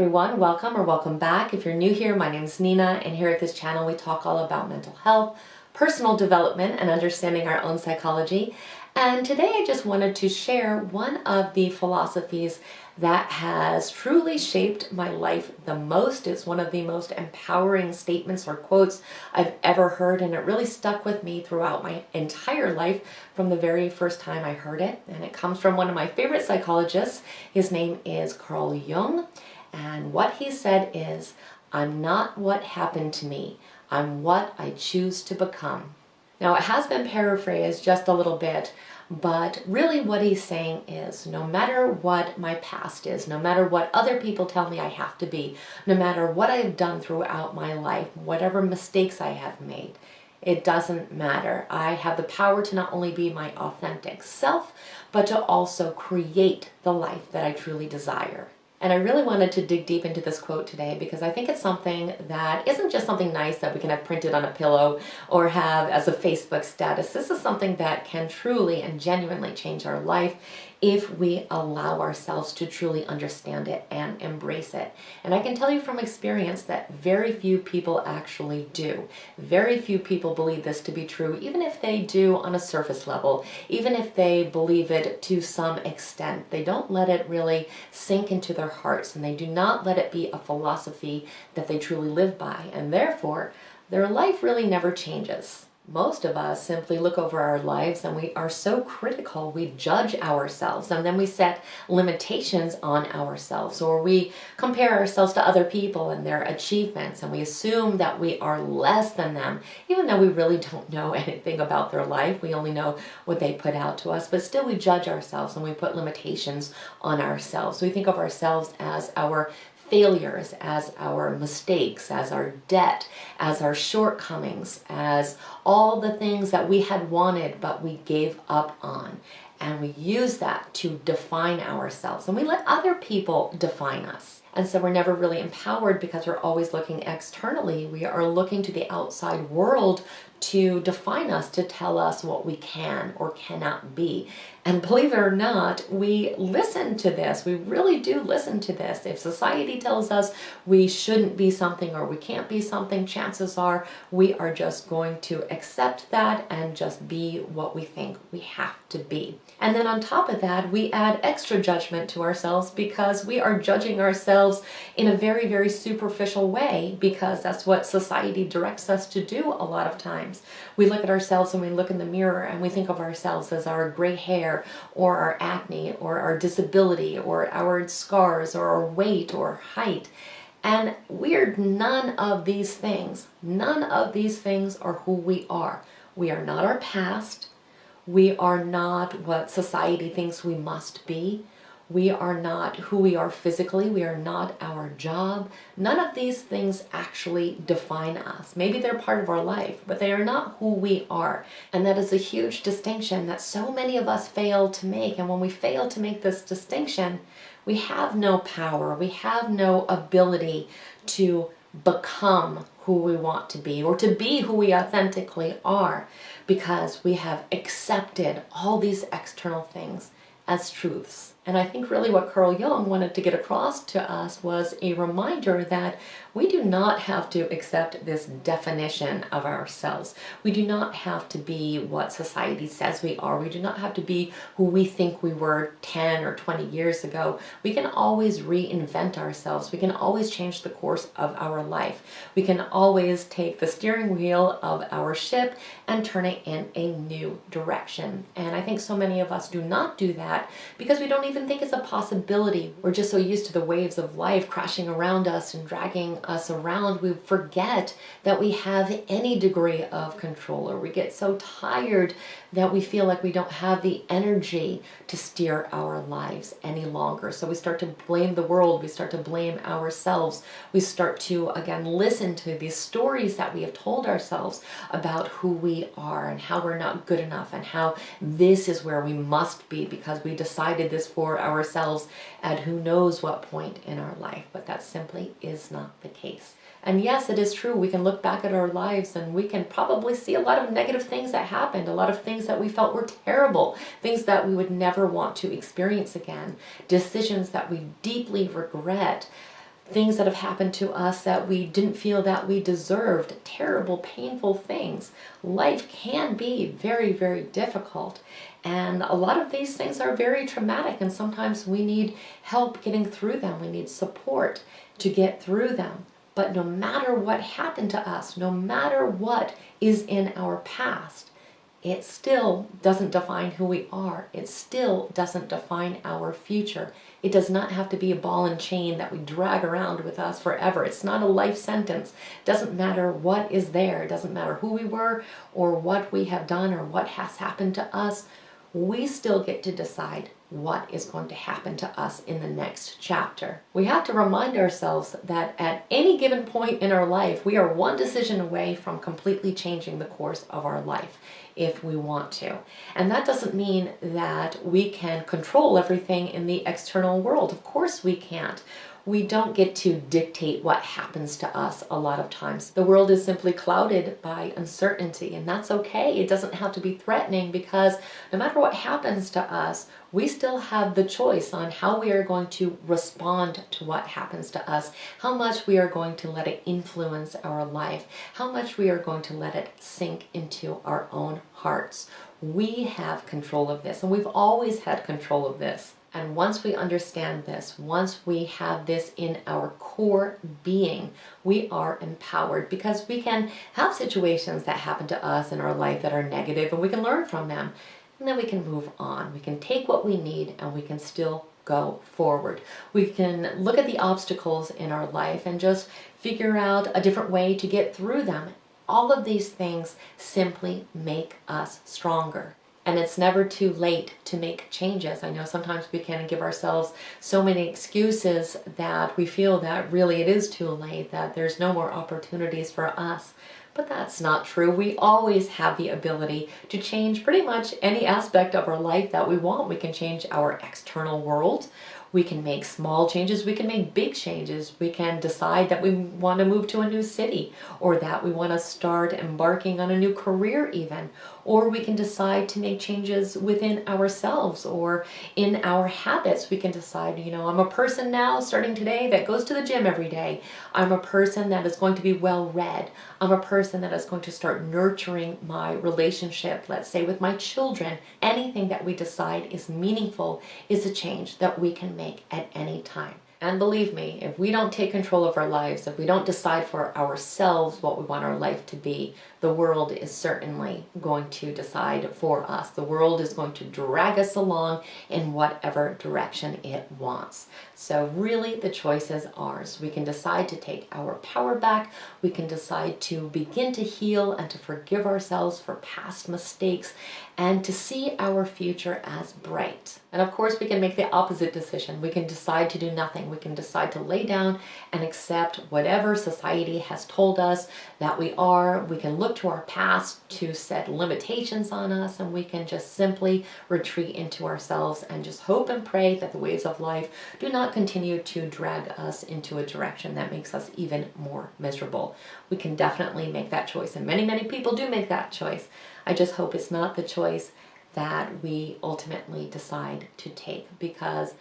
everyone, welcome or welcome back. If you're new here, my name is Nina, and here at this channel we talk all about mental health, personal development, and understanding our own psychology. And today I just wanted to share one of the philosophies that has truly shaped my life the most. It's one of the most empowering statements or quotes I've ever heard, and it really stuck with me throughout my entire life from the very first time I heard it. And it comes from one of my favorite psychologists. His name is Carl Jung, and what he said is, "I'm not what happened to me, I'm what I choose to become." Now, it has been paraphrased just a little bit, but really what he's saying is, no matter what my past is, no matter what other people tell me I have to be, no matter what I've done throughout my life, whatever mistakes I have made, it doesn't matter. I have the power to not only be my authentic self, but to also create the life that I truly desire. And I really wanted to dig deep into this quote today because I think it's something that isn't just something nice that we can have printed on a pillow or have as a Facebook status. This is something that can truly and genuinely change our life if we allow ourselves to truly understand it and embrace it. And I can tell you from experience that very few people actually do. Very few people believe this to be true, even if they do on a surface level, even if they believe it to some extent. They don't let it really sink into their hearts, and they do not let it be a philosophy that they truly live by, and therefore their life really never changes. Most of us simply look over our lives and we are so critical, we judge ourselves, and then we set limitations on ourselves, or we compare ourselves to other people and their achievements, and we assume that we are less than them, even though we really don't know anything about their life. We only know what they put out to us, but still we judge ourselves and we put limitations on ourselves. We think of ourselves as our failures, as our mistakes, as our debt, as our shortcomings, as all the things that we had wanted but we gave up on. And we use that to define ourselves, and we let other people define us. And so we're never really empowered because we're always looking externally. We are looking to the outside world to define us, to tell us what we can or cannot be. And believe it or not, we listen to this. We really do listen to this. If society tells us we shouldn't be something or we can't be something, chances are we are just going to accept that and just be what we think we have to be. And then on top of that, we add extra judgment to ourselves because we are judging ourselves in a very, very superficial way, because that's what society directs us to do a lot of times. We look at ourselves and we look in the mirror and we think of ourselves as our gray hair or our acne or our disability or our scars or our weight or height. And we're none of these things. None of these things are who we are. We are not our past. We are not what society thinks we must be. We are not who we are physically. We are not our job. None of these things actually define us. Maybe they're part of our life, but they are not who we are. And that is a huge distinction that so many of us fail to make. And when we fail to make this distinction, we have no power. We have no ability to become who we want to be, or to be who we authentically are, because we have accepted all these external things as truths. And I think really what Carl Jung wanted to get across to us was a reminder that we do not have to accept this definition of ourselves. We do not have to be what society says we are. We do not have to be who we think we were 10 or 20 years ago. We can always reinvent ourselves. We can always change the course of our life. We can always take the steering wheel of our ship and turn it in a new direction. And I think so many of us do not do that because we don't even think it's a possibility. We're just so used to the waves of life crashing around us and dragging us around, we forget that we have any degree of control, or we get so tired that we feel like we don't have the energy to steer our lives any longer. So we start to blame the world, we start to blame ourselves, we start to again listen to these stories that we have told ourselves about who we are and how we're not good enough and how this is where we must be because we decided this for ourselves at who knows what point in our life. But that simply is not the case. And yes, it is true, we can look back at our lives and we can probably see a lot of negative things that happened, a lot of things that we felt were terrible, things that we would never want to experience again, decisions that we deeply regret, things that have happened to us that we didn't feel that we deserved, terrible, painful things. Life can be very, very difficult. And a lot of these things are very traumatic, and sometimes we need help getting through them. We need support to get through them. But no matter what happened to us, no matter what is in our past, it still doesn't define who we are. It still doesn't define our future. It does not have to be a ball and chain that we drag around with us forever. It's not a life sentence. It doesn't matter what is there. It doesn't matter who we were or what we have done or what has happened to us. We still get to decide what is going to happen to us in the next chapter. We have to remind ourselves that at any given point in our life, we are one decision away from completely changing the course of our life if we want to. And that doesn't mean that we can control everything in the external world. Of course we can't. We don't get to dictate what happens to us a lot of times. The world is simply clouded by uncertainty, and that's okay. It doesn't have to be threatening, because no matter what happens to us, we still have the choice on how we are going to respond to what happens to us, how much we are going to let it influence our life, how much we are going to let it sink into our own hearts. We have control of this, and we've always had control of this. And once we understand this, once we have this in our core being, we are empowered, because we can have situations that happen to us in our life that are negative, and we can learn from them. And then we can move on. We can take what we need, and we can still go forward. We can look at the obstacles in our life and just figure out a different way to get through them. All of these things simply make us stronger. And it's never too late to make changes. I know sometimes we can give ourselves so many excuses that we feel that really it is too late, that there's no more opportunities for us. But that's not true. We always have the ability to change pretty much any aspect of our life that we want. We can change our external world. We can make small changes. We can make big changes. We can decide that we want to move to a new city, or that we want to start embarking on a new career even. Or we can decide to make changes within ourselves or in our habits. We can decide, I'm a person now starting today that goes to the gym every day. I'm a person that is going to be well read. I'm a person that is going to start nurturing my relationship, let's say with my children. Anything that we decide is meaningful is a change that we can make at any time. And believe me, if we don't take control of our lives, if we don't decide for ourselves what we want our life to be, the world is certainly going to decide for us. The world is going to drag us along in whatever direction it wants. So really the choice is ours. We can decide to take our power back. We can decide to begin to heal and to forgive ourselves for past mistakes and to see our future as bright. And of course we can make the opposite decision. We can decide to do nothing. We can decide to lay down and accept whatever society has told us that we are. We can look to our past to set limitations on us, and we can just simply retreat into ourselves and just hope and pray that the waves of life do not continue to drag us into a direction that makes us even more miserable. We can definitely make that choice, and many, many people do make that choice. I just hope it's not the choice that we ultimately decide to take, because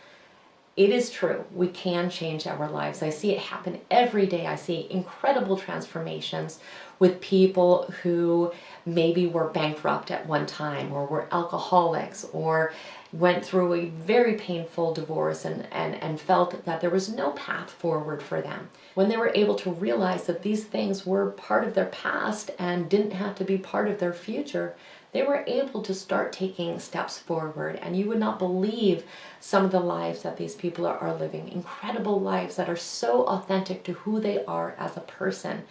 it is true, we can change our lives. I see it happen every day. I see incredible transformations with people who maybe were bankrupt at one time, or were alcoholics, or went through a very painful divorce and felt that there was no path forward for them. When they were able to realize that these things were part of their past and didn't have to be part of their future, they were able to start taking steps forward. And you would not believe some of the lives that these people are living. Incredible lives that are so authentic to who they are as a person.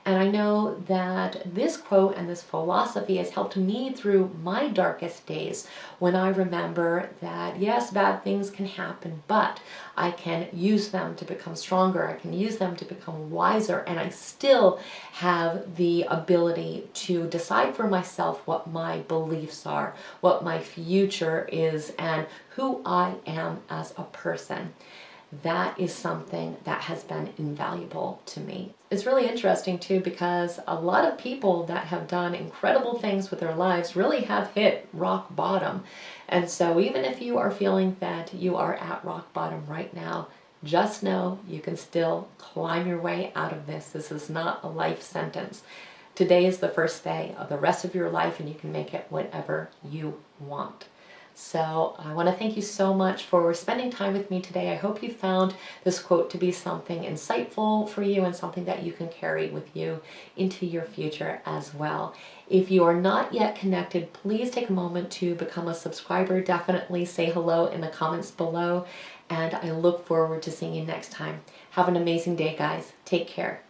And I know that this quote and this philosophy has helped me through my darkest days, when I remember that yes, bad things can happen, but I can use them to become stronger. I can use them to become wiser, and I still have the ability to decide for myself what my beliefs are, what my future is, and who I am as a person. That is something that has been invaluable to me. It's really interesting too, because a lot of people that have done incredible things with their lives really have hit rock bottom. And so even if you are feeling that you are at rock bottom right now, just know you can still climb your way out of this. This is not a life sentence. Today is the first day of the rest of your life, and you can make it whatever you want. So I want to thank you so much for spending time with me today. I hope you found this quote to be something insightful for you and something that you can carry with you into your future as well. If you are not yet connected, please take a moment to become a subscriber. Definitely say hello in the comments below, and I look forward to seeing you next time. Have an amazing day, guys. Take care.